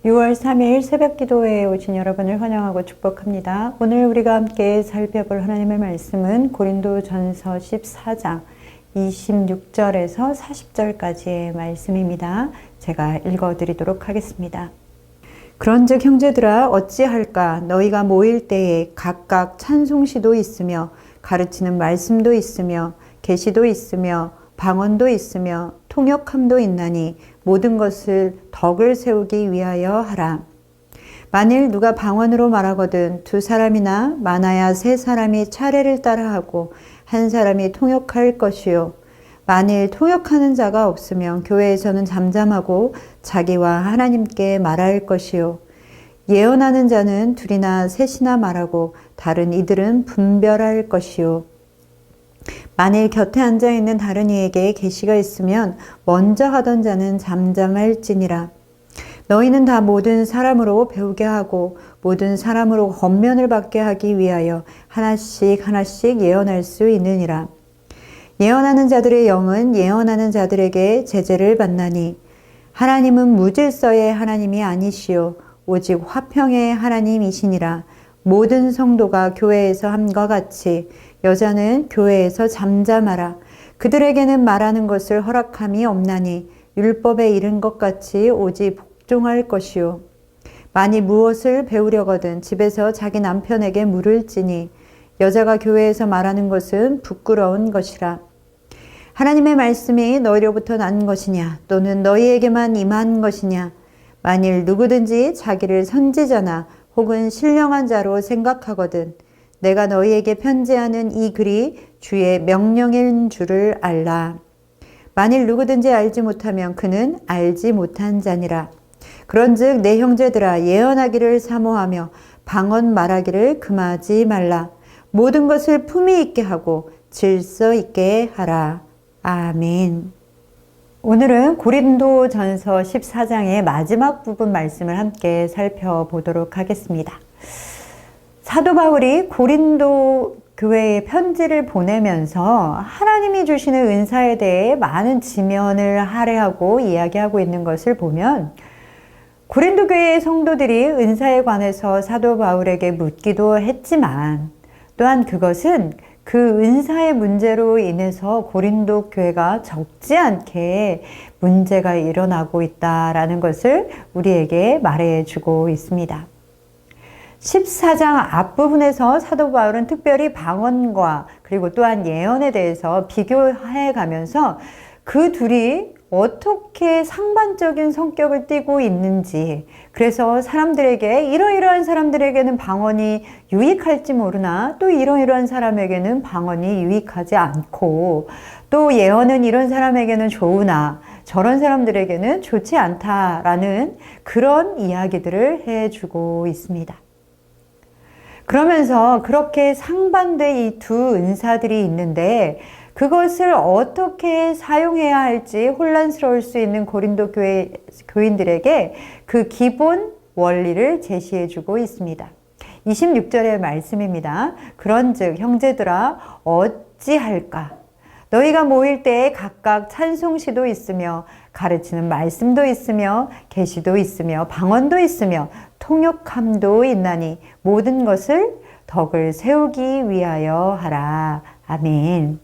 6월 3일 새벽 기도회에 오신 여러분을 환영하고 축복합니다. 오늘 우리가 함께 살펴볼 하나님의 말씀은 고린도전서 14장 26절에서 40절까지의 말씀입니다. 제가 읽어드리도록 하겠습니다. 그런즉 형제들아 어찌할까 너희가 모일 때에 각각 찬송시도 있으며 가르치는 말씀도 있으며 계시도 있으며 방언도 있으며 통역함도 있나니 모든 것을 덕을 세우기 위하여 하라. 만일 누가 방언으로 말하거든 두 사람이나 많아야 세 사람이 차례를 따라하고 한 사람이 통역할 것이요. 만일 통역하는 자가 없으면 교회에서는 잠잠하고 자기와 하나님께 말할 것이요. 예언하는 자는 둘이나 셋이나 말하고 다른 이들은 분별할 것이요. 만일 곁에 앉아있는 다른 이에게 계시가 있으면 먼저 하던 자는 잠잠할지니라. 너희는 다 모든 사람으로 배우게 하고 모든 사람으로 권면을 받게 하기 위하여 하나씩 하나씩 예언할 수 있느니라. 예언하는 자들의 영은 예언하는 자들에게 제재를 받나니 하나님은 무질서의 하나님이 아니시오 오직 화평의 하나님이시니라. 모든 성도가 교회에서 함과 같이 여자는 교회에서 잠잠하라. 그들에게는 말하는 것을 허락함이 없나니 율법에 이른 것 같이 오직 복종할 것이요. 만일 무엇을 배우려거든 집에서 자기 남편에게 물을지니 여자가 교회에서 말하는 것은 부끄러운 것이라. 하나님의 말씀이 너희로부터 난 것이냐 또는 너희에게만 임한 것이냐. 만일 누구든지 자기를 선지자나 혹은 신령한 자로 생각하거든 내가 너희에게 편지하는 이 글이 주의 명령인 줄을 알라. 만일 누구든지 알지 못하면 그는 알지 못한 자니라. 그런즉 내 형제들아 예언하기를 사모하며 방언 말하기를 금하지 말라. 모든 것을 품위 있게 하고 질서 있게 하라. 아멘. 오늘은 고린도전서 14장의 마지막 부분 말씀을 함께 살펴보도록 하겠습니다. 사도 바울이 고린도 교회에 편지를 보내면서 하나님이 주시는 은사에 대해 많은 지면을 할애하고 이야기하고 있는 것을 보면 고린도 교회의 성도들이 은사에 관해서 사도 바울에게 묻기도 했지만 또한 그것은 그 은사의 문제로 인해서 고린도 교회가 적지 않게 문제가 일어나고 있다라는 것을 우리에게 말해주고 있습니다. 14장 앞부분에서 사도 바울은 특별히 방언과 그리고 또한 예언에 대해서 비교해 가면서 그 둘이 어떻게 상반적인 성격을 띠고 있는지, 그래서 사람들에게 이러이러한 사람들에게는 방언이 유익할지 모르나 또 이러이러한 사람에게는 방언이 유익하지 않고 또 예언은 이런 사람에게는 좋으나 저런 사람들에게는 좋지 않다라는 그런 이야기들을 해주고 있습니다. 그러면서 그렇게 상반된 이 두 은사들이 있는데 그것을 어떻게 사용해야 할지 혼란스러울 수 있는 고린도 교인들에게 그 기본 원리를 제시해주고 있습니다. 26절의 말씀입니다. 그런즉 형제들아 어찌할까? 너희가 모일 때에 각각 찬송시도 있으며 가르치는 말씀도 있으며 계시도 있으며 방언도 있으며 통역함도 있나니 모든 것을 덕을 세우기 위하여 하라. 아멘.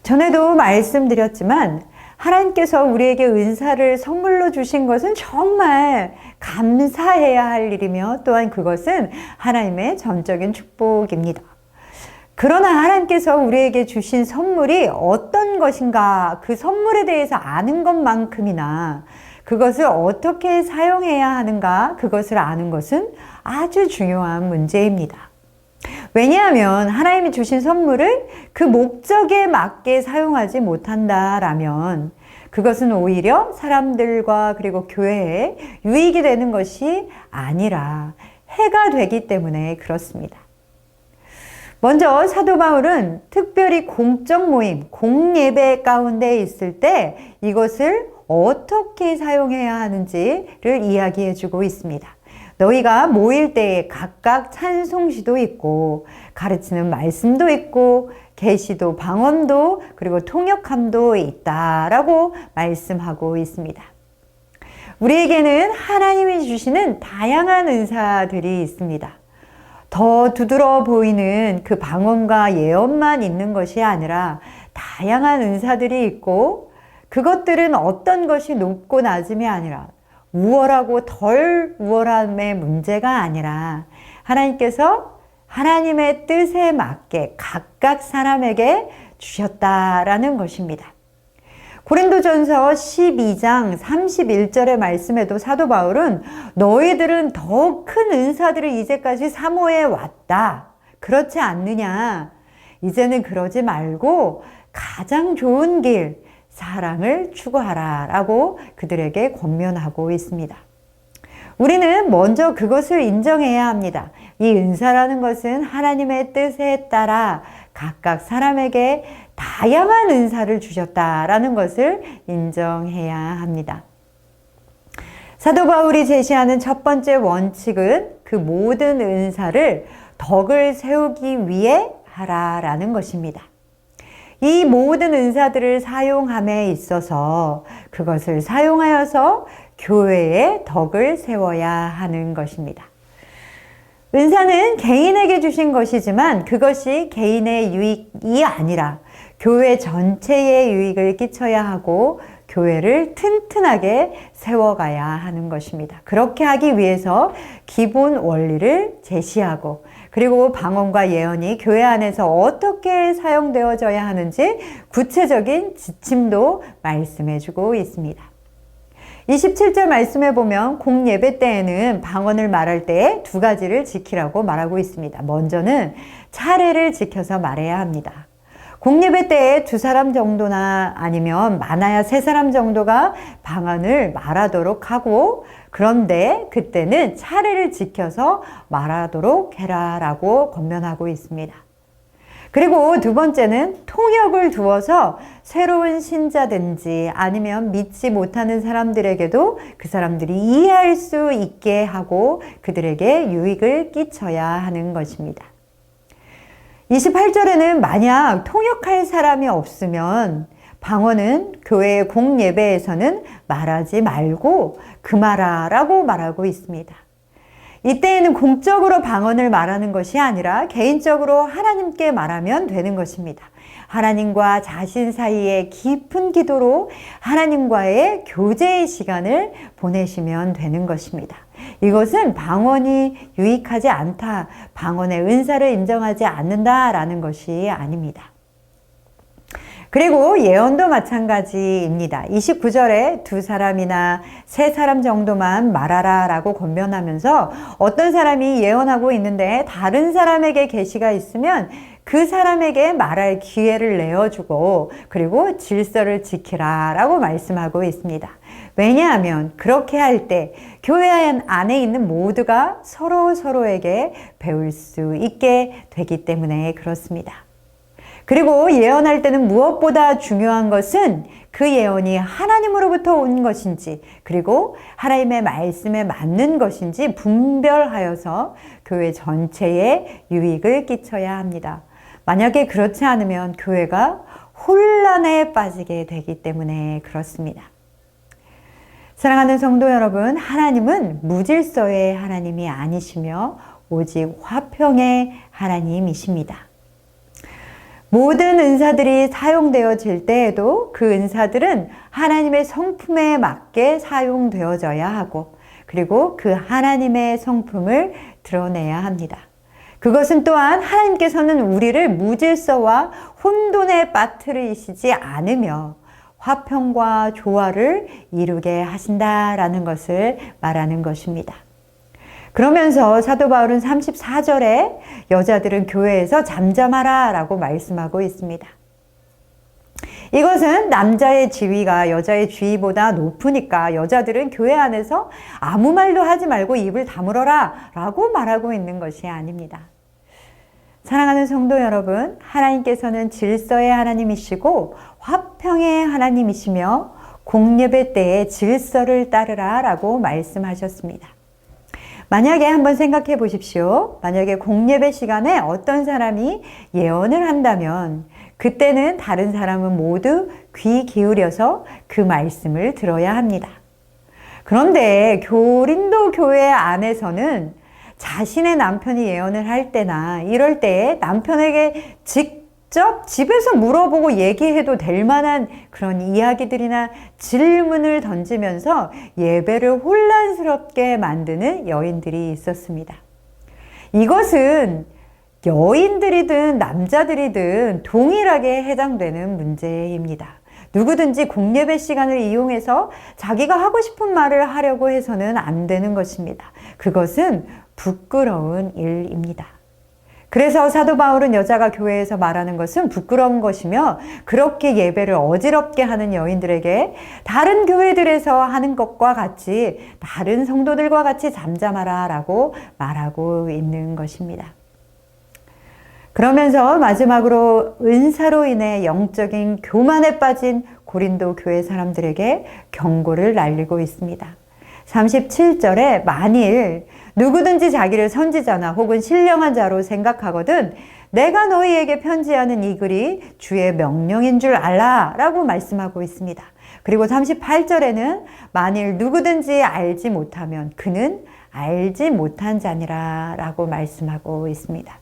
전에도 말씀드렸지만 하나님께서 우리에게 은사를 선물로 주신 것은 정말 감사해야 할 일이며 또한 그것은 하나님의 전적인 축복입니다. 그러나 하나님께서 우리에게 주신 선물이 어떤 것인가 그 선물에 대해서 아는 것만큼이나 그것을 어떻게 사용해야 하는가 그것을 아는 것은 아주 중요한 문제입니다. 왜냐하면 하나님이 주신 선물을 그 목적에 맞게 사용하지 못한다라면 그것은 오히려 사람들과 그리고 교회에 유익이 되는 것이 아니라 해가 되기 때문에 그렇습니다. 먼저 사도 바울은 특별히 공적 모임, 공예배 가운데 있을 때 이것을 어떻게 사용해야 하는지를 이야기해 주고 있습니다. 너희가 모일 때에 각각 찬송시도 있고 가르치는 말씀도 있고 계시도 방언도 그리고 통역함도 있다라고 말씀하고 있습니다. 우리에게는 하나님이 주시는 다양한 은사들이 있습니다. 더 두드러 보이는 그 방언과 예언만 있는 것이 아니라 다양한 은사들이 있고, 그것들은 어떤 것이 높고 낮음이 아니라 우월하고 덜 우월함의 문제가 아니라 하나님께서 하나님의 뜻에 맞게 각각 사람에게 주셨다라는 것입니다. 고린도전서 12장 31절의 말씀에도 사도 바울은 너희들은 더 큰 은사들을 이제까지 사모해 왔다. 그렇지 않느냐? 이제는 그러지 말고 가장 좋은 길, 사랑을 추구하라 라고 그들에게 권면하고 있습니다. 우리는 먼저 그것을 인정해야 합니다. 이 은사라는 것은 하나님의 뜻에 따라 각각 사람에게 다양한 은사를 주셨다라는 것을 인정해야 합니다. 사도 바울이 제시하는 첫 번째 원칙은 그 모든 은사를 덕을 세우기 위해 하라라는 것입니다. 이 모든 은사들을 사용함에 있어서 그것을 사용하여서 교회의 덕을 세워야 하는 것입니다. 은사는 개인에게 주신 것이지만 그것이 개인의 유익이 아니라 교회 전체의 유익을 끼쳐야 하고 교회를 튼튼하게 세워가야 하는 것입니다. 그렇게 하기 위해서 기본 원리를 제시하고, 그리고 방언과 예언이 교회 안에서 어떻게 사용되어져야 하는지 구체적인 지침도 말씀해주고 있습니다. 27절 말씀에 보면 공예배 때에는 방언을 말할 때 두 가지를 지키라고 말하고 있습니다. 먼저는 차례를 지켜서 말해야 합니다. 공예배 때에 2사람 정도나 아니면 많아야 3사람 정도가 방언을 말하도록 하고, 그런데 그때는 차례를 지켜서 말하도록 해라라고 권면하고 있습니다. 그리고 두 번째는 통역을 두어서 새로운 신자든지 아니면 믿지 못하는 사람들에게도 그 사람들이 이해할 수 있게 하고 그들에게 유익을 끼쳐야 하는 것입니다. 28절에는 만약 통역할 사람이 없으면 방언은 교회 공예배에서는 말하지 말고 금하라라고 말하고 있습니다. 이때에는 공적으로 방언을 말하는 것이 아니라 개인적으로 하나님께 말하면 되는 것입니다. 하나님과 자신 사이의 깊은 기도로 하나님과의 교제의 시간을 보내시면 되는 것입니다. 이것은 방언이 유익하지 않다, 방언의 은사를 인정하지 않는다라는 것이 아닙니다. 그리고 예언도 마찬가지입니다. 29절에 2사람이나 3사람 정도만 말하라 라고 권면하면서 어떤 사람이 예언하고 있는데 다른 사람에게 계시가 있으면 그 사람에게 말할 기회를 내어주고, 그리고 질서를 지키라 라고 말씀하고 있습니다. 왜냐하면 그렇게 할 때 교회 안에 있는 모두가 서로에게 배울 수 있게 되기 때문에 그렇습니다. 그리고 예언할 때는 무엇보다 중요한 것은 그 예언이 하나님으로부터 온 것인지, 그리고 하나님의 말씀에 맞는 것인지 분별하여서 교회 전체에 유익을 끼쳐야 합니다. 만약에 그렇지 않으면 교회가 혼란에 빠지게 되기 때문에 그렇습니다. 사랑하는 성도 여러분, 하나님은 무질서의 하나님이 아니시며 오직 화평의 하나님이십니다. 모든 은사들이 사용되어질 때에도 그 은사들은 하나님의 성품에 맞게 사용되어져야 하고, 그리고 그 하나님의 성품을 드러내야 합니다. 그것은 또한 하나님께서는 우리를 무질서와 혼돈에 빠뜨리시지 않으며 화평과 조화를 이루게 하신다라는 것을 말하는 것입니다. 그러면서 사도 바울은 34절에 여자들은 교회에서 잠잠하라 라고 말씀하고 있습니다. 이것은 남자의 지위가 여자의 지위보다 높으니까 여자들은 교회 안에서 아무 말도 하지 말고 입을 다물어라 라고 말하고 있는 것이 아닙니다. 사랑하는 성도 여러분, 하나님께서는 질서의 하나님이시고 화평의 하나님이시며 공예배 때에 질서를 따르라 라고 말씀하셨습니다. 만약에 한번 생각해 보십시오. 만약에 공예배 시간에 어떤 사람이 예언을 한다면 그때는 다른 사람은 모두 귀 기울여서 그 말씀을 들어야 합니다. 그런데 고린도 교회 안에서는 자신의 남편이 예언을 할 때나 이럴 때 남편에게 직접 집에서 물어보고 얘기해도 될 만한 그런 이야기들이나 질문을 던지면서 예배를 혼란스럽게 만드는 여인들이 있었습니다. 이것은 여인들이든 남자들이든 동일하게 해당되는 문제입니다. 누구든지 공예배 시간을 이용해서 자기가 하고 싶은 말을 하려고 해서는 안 되는 것입니다. 그것은 부끄러운 일입니다. 그래서 사도 바울은 여자가 교회에서 말하는 것은 부끄러운 것이며 그렇게 예배를 어지럽게 하는 여인들에게 다른 교회들에서 하는 것과 같이 다른 성도들과 같이 잠잠하라 라고 말하고 있는 것입니다. 그러면서 마지막으로 은사로 인해 영적인 교만에 빠진 고린도 교회 사람들에게 경고를 날리고 있습니다. 37절에 만일 누구든지 자기를 선지자나 혹은 신령한 자로 생각하거든 내가 너희에게 편지하는 이 글이 주의 명령인 줄 알라 라고 말씀하고 있습니다. 그리고 38절에는 만일 누구든지 알지 못하면 그는 알지 못한 자니라 라고 말씀하고 있습니다.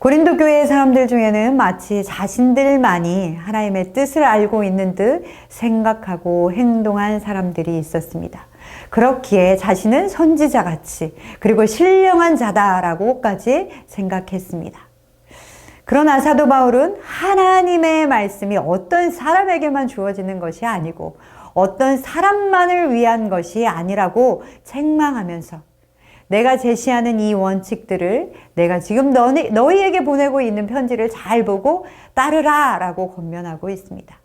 고린도 교회의 사람들 중에는 마치 자신들만이 하나님의 뜻을 알고 있는 듯 생각하고 행동한 사람들이 있었습니다. 그렇기에 자신은 선지자같이 그리고 신령한 자다라고까지 생각했습니다. 그러나 사도 바울은 하나님의 말씀이 어떤 사람에게만 주어지는 것이 아니고 어떤 사람만을 위한 것이 아니라고 책망하면서 내가 제시하는 이 원칙들을 내가 지금 너희에게 보내고 있는 편지를 잘 보고 따르라 라고 권면하고 있습니다.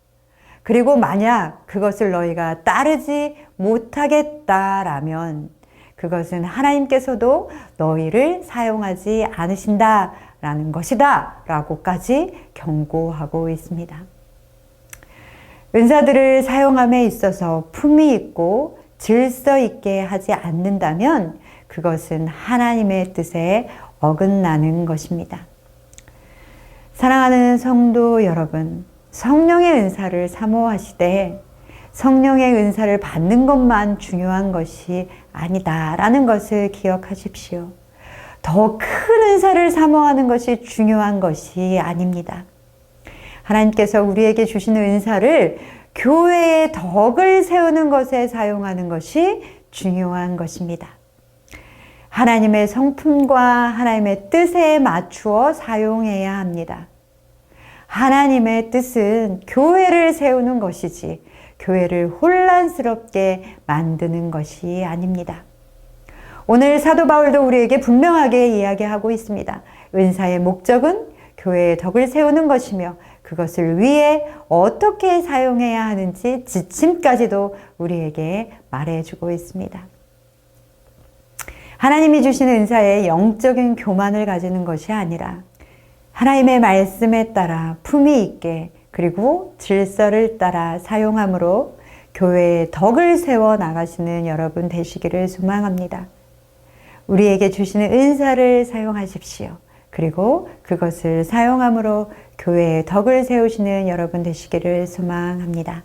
그리고 만약 그것을 너희가 따르지 못하겠다라면 그것은 하나님께서도 너희를 사용하지 않으신다라는 것이다 라고까지 경고하고 있습니다. 은사들을 사용함에 있어서 품위 있고 질서 있게 하지 않는다면 그것은 하나님의 뜻에 어긋나는 것입니다. 사랑하는 성도 여러분, 성령의 은사를 사모하시되 성령의 은사를 받는 것만 중요한 것이 아니다라는 것을 기억하십시오. 더 큰 은사를 사모하는 것이 중요한 것이 아닙니다. 하나님께서 우리에게 주시는 은사를 교회의 덕을 세우는 것에 사용하는 것이 중요한 것입니다. 하나님의 성품과 하나님의 뜻에 맞추어 사용해야 합니다. 하나님의 뜻은 교회를 세우는 것이지 교회를 혼란스럽게 만드는 것이 아닙니다. 오늘 사도 바울도 우리에게 분명하게 이야기하고 있습니다. 은사의 목적은 교회의 덕을 세우는 것이며 그것을 위해 어떻게 사용해야 하는지 지침까지도 우리에게 말해주고 있습니다. 하나님이 주시는 은사에 영적인 교만을 가지는 것이 아니라 하나님의 말씀에 따라 품위 있게 그리고 질서를 따라 사용함으로 교회의 덕을 세워 나가시는 여러분 되시기를 소망합니다. 우리에게 주시는 은사를 사용하십시오. 그리고 그것을 사용함으로 교회의 덕을 세우시는 여러분 되시기를 소망합니다.